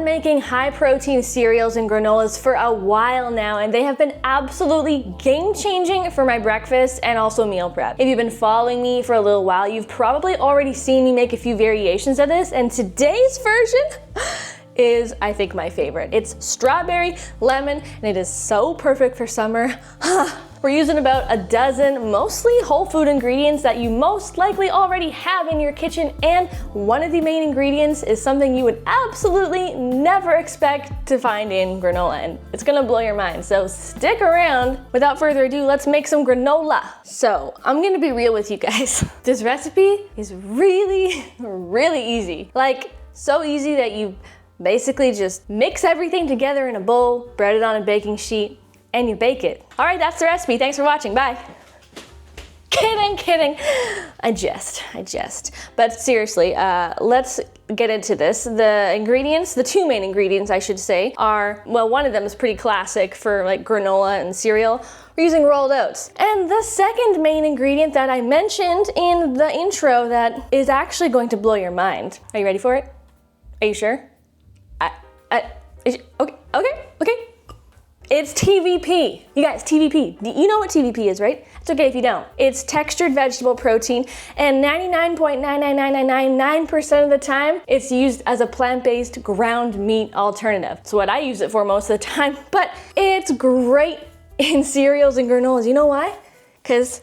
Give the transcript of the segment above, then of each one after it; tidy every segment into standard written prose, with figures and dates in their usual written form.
making high protein cereals and granolas for a while now, and they have been absolutely game changing for my breakfast and also meal prep. If you've been following me for a little while, you've probably already seen me make a few variations of this, and today's version is, I think, my favorite. It's strawberry, lemon, and it is so perfect for summer. We're using about a dozen mostly whole food ingredients that you most likely already have in your kitchen, and one of the main ingredients is something you would absolutely never expect to find in granola, and it's gonna blow your mind, so stick around. Without further ado, let's make some granola. So I'm gonna be real with you guys. This recipe is really easy. Like, so easy that you basically just mix everything together in a bowl, spread it on a baking sheet, and you bake it. All right, that's the recipe. Thanks for watching. Bye. Kidding. I jest. But seriously, let's get into this. The ingredients, the two main ingredients I should say, are, well, one of them is pretty classic for like granola and cereal. We're using rolled oats. And the second main ingredient that I mentioned in the intro that is actually going to blow your mind. Are you ready for it? Are you sure? Okay. It's TVP. You guys, TVP. You know what TVP is, right? It's okay if you don't. It's textured vegetable protein, and 99.99999% of the time, it's used as a plant-based ground meat alternative. It's what I use it for most of the time, but it's great in cereals and granolas. You know why? Because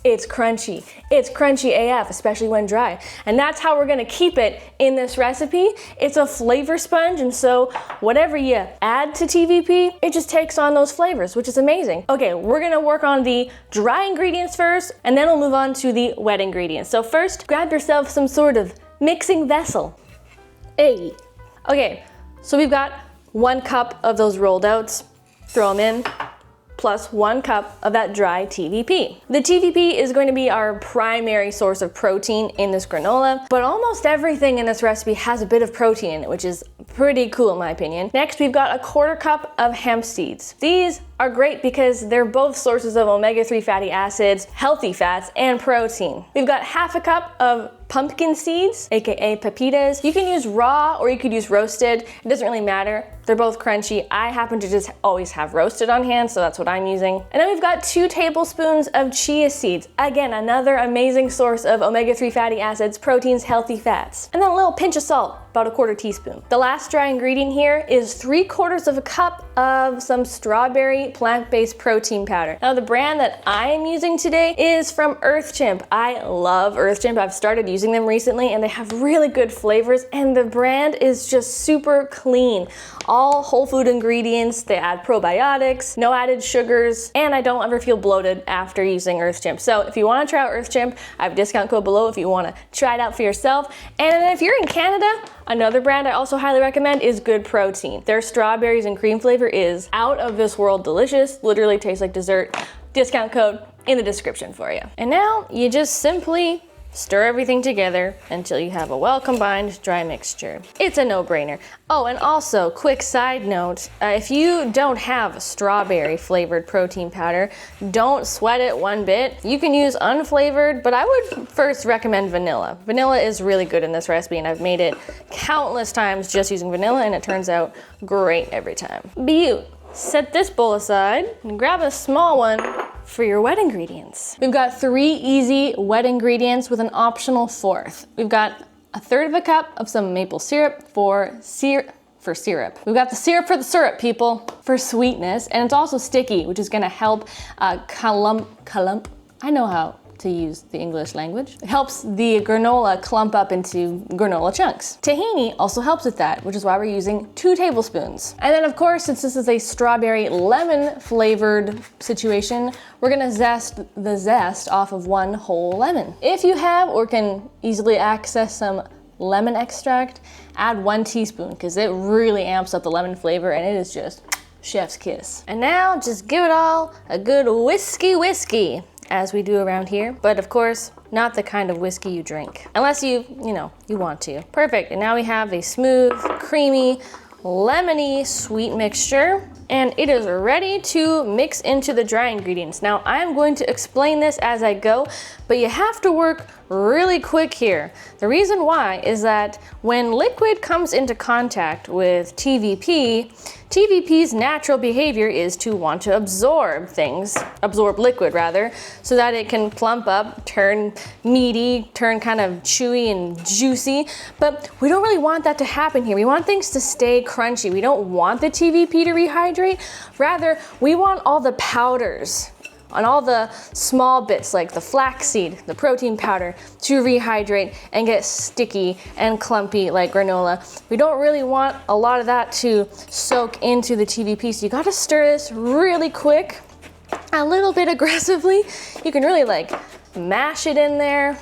it's crunchy. It's crunchy AF, especially when dry. And that's how we're gonna keep it in this recipe. It's a flavor sponge, and so whatever you add to TVP, it just takes on those flavors, which is amazing. Okay, we're gonna work on the dry ingredients first, and then we'll move on to the wet ingredients. So first, grab yourself some sort of mixing vessel. Hey. Okay, so we've got 1 cup of those rolled oats. Throw them in, plus 1 cup of that dry TVP. The TVP is going to be our primary source of protein in this granola, but almost everything in this recipe has a bit of protein in it, which is pretty cool in my opinion. Next, we've got 1/4 cup of hemp seeds. These are great because they're both sources of omega-3 fatty acids, healthy fats, and protein. We've got 1/2 cup of pumpkin seeds, aka pepitas. You can use raw or you could use roasted. It doesn't really matter. They're both crunchy. I happen to just always have roasted on hand, so that's what I'm using. And then we've got 2 tablespoons of chia seeds. Again, another amazing source of omega-3 fatty acids, proteins, healthy fats. And then a little pinch of salt, about 1/4 teaspoon. The last dry ingredient here is 3/4 cup of some strawberry plant-based protein powder. Now the brand that I am using today is from EarthChimp. I love EarthChimp. I've started using them recently and they have really good flavors, and the brand is just super clean. All whole food ingredients, they add probiotics, no added sugars, and I don't ever feel bloated after using EarthChimp. So if you want to try out EarthChimp, I have a discount code below if you want to try it out for yourself. And if you're in Canada, another brand I also highly recommend is Good Protein. Their strawberries and cream flavor is out of this world delicious, literally tastes like dessert. Discount code in the description for you. And now you just simply stir everything together until you have a well-combined dry mixture. It's a no-brainer. Oh, and also, quick side note, if you don't have strawberry flavored protein powder, don't sweat it one bit. You can use unflavored, but I would first recommend vanilla. Vanilla is really good in this recipe, and I've made it countless times just using vanilla, and it turns out great every time. Beaut. Set this bowl aside and grab a small one for your wet ingredients. We've got 3 easy wet ingredients with an optional 4th. We've got 1/3 cup of some maple syrup for syrup. We've got the syrup for the syrup, people, for sweetness, and it's also sticky, which is gonna help clump. I know how to use the English language. It helps the granola clump up into granola chunks. Tahini also helps with that, which is why we're using 2 tablespoons. And then of course, since this is a strawberry lemon flavored situation, we're gonna zest the zest off of 1 whole lemon. If you have or can easily access some lemon extract, add 1 teaspoon because it really amps up the lemon flavor and it is just chef's kiss. And now just give it all a good whiskey, as we do around here, but of course, not the kind of whiskey you drink, unless you want to. Perfect, and now we have a smooth, creamy, lemony, sweet mixture. and it is ready to mix into the dry ingredients. Now I'm going to explain this as I go, but you have to work really quick here. The reason why is that when liquid comes into contact with TVP, TVP's natural behavior is to want to absorb liquid rather, so that it can plump up, turn meaty, turn kind of chewy and juicy. But we don't really want that to happen here. We want things to stay crunchy. We don't want the TVP to rehydrate. Rather, we want all the powders on all the small bits like the flaxseed, the protein powder, to rehydrate and get sticky and clumpy like granola. We don't really want a lot of that to soak into the TVP, so you gotta stir this really quick, a little bit aggressively. You can really like mash it in there,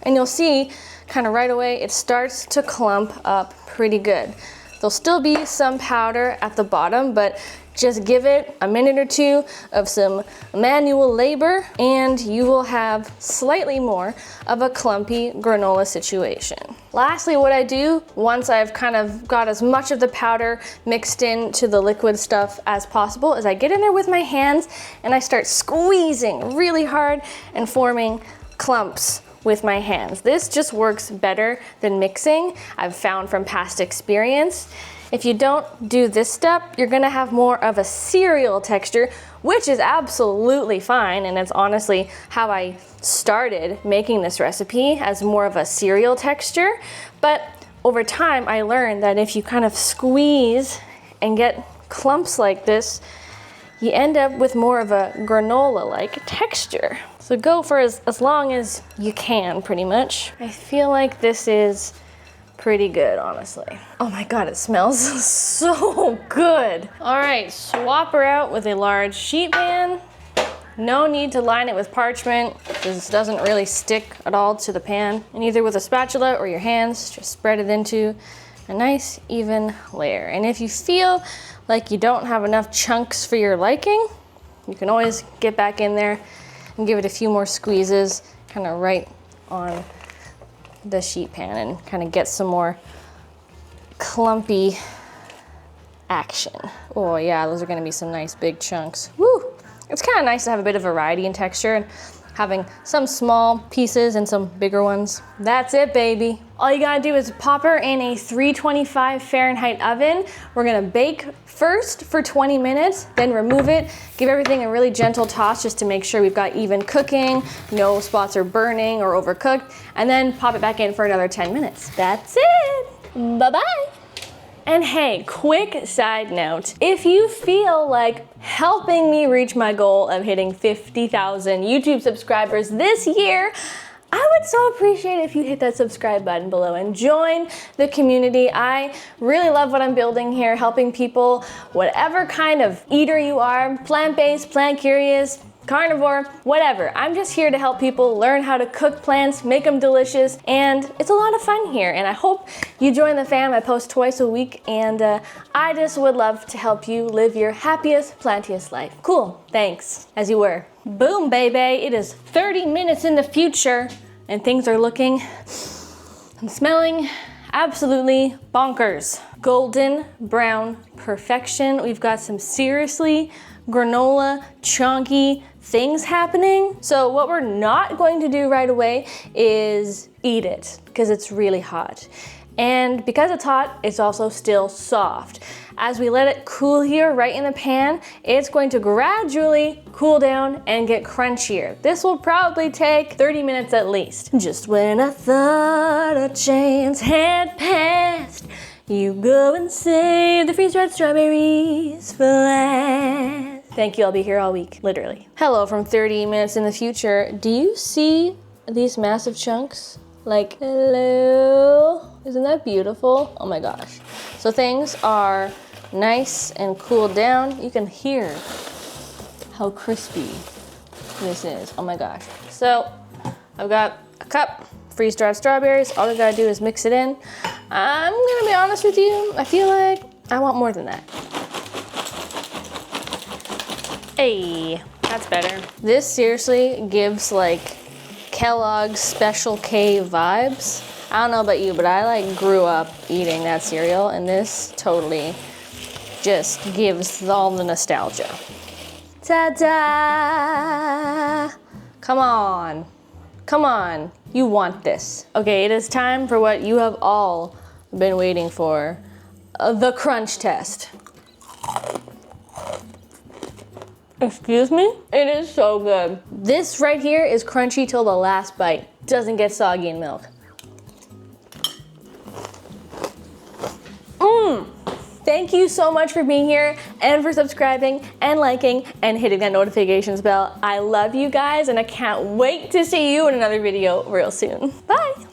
and you'll see kind of right away it starts to clump up pretty good. There'll still be some powder at the bottom, but just give it a minute or two of some manual labor and you will have slightly more of a clumpy granola situation. Lastly, what I do once I've kind of got as much of the powder mixed into the liquid stuff as possible is I get in there with my hands and I start squeezing really hard and forming clumps with my hands. This just works better than mixing, I've found from past experience. If you don't do this step, you're gonna have more of a cereal texture, which is absolutely fine, and it's honestly how I started making this recipe, as more of a cereal texture. But over time, I learned that if you kind of squeeze and get clumps like this, you end up with more of a granola-like texture. So go for as long as you can, pretty much. I feel like this is pretty good, honestly. Oh my God, it smells so good. All right, swap her out with a large sheet pan. No need to line it with parchment. This doesn't really stick at all to the pan. And either with a spatula or your hands, just spread it into a nice even layer. And if you feel like you don't have enough chunks for your liking, you can always get back in there and give it a few more squeezes, kind of right on the sheet pan, and kind of get some more clumpy action. Oh yeah, those are gonna be some nice big chunks. Woo! It's kind of nice to have a bit of variety in texture and having some small pieces and some bigger ones. That's it, baby. All you gotta do is pop her in a 325 Fahrenheit oven. We're gonna bake first for 20 minutes, then remove it, give everything a really gentle toss just to make sure we've got even cooking, no spots are burning or overcooked, and then pop it back in for another 10 minutes. That's it. Bye-bye. And hey, quick side note, if you feel like helping me reach my goal of hitting 50,000 YouTube subscribers this year, I would so appreciate it if you hit that subscribe button below and join the community. I really love what I'm building here, helping people, whatever kind of eater you are, plant-based, plant-curious, carnivore, whatever. I'm just here to help people learn how to cook plants, make them delicious, and it's a lot of fun here. And I hope you join the fam. I post twice a week, and I just would love to help you live your happiest, plantiest life. Cool, thanks, as you were. Boom, baby, it is 30 minutes in the future, and things are looking and smelling absolutely bonkers. Golden brown perfection. We've got some seriously granola, chunky things happening. So what we're not going to do right away is eat it, because it's really hot. And because it's hot, it's also still soft. As we let it cool here right in the pan, it's going to gradually cool down and get crunchier. This will probably take 30 minutes at least. Just when I thought a chance had passed, you go and save the freeze-dried strawberries for last. Thank you, I'll be here all week, literally. Hello from 30 minutes in the future. Do you see these massive chunks? Like, hello? Isn't that beautiful? Oh my gosh. So things are nice and cooled down. You can hear how crispy this is. Oh my gosh. So I've got a cup, freeze-dried strawberries. All I gotta do is mix it in. I'm gonna be honest with you, I feel like I want more than that. Hey, that's better. This seriously gives like Kellogg's Special K vibes. I don't know about you, but I like grew up eating that cereal, and this totally just gives all the nostalgia. Ta-da! Come on. Come on. You want this. Okay, it is time for what you have all been waiting for. The crunch test. Excuse me? It is so good. This right here is crunchy till the last bite. Doesn't get soggy in milk. Thank you so much for being here and for subscribing and liking and hitting that notifications bell. I love you guys and I can't wait to see you in another video real soon. Bye.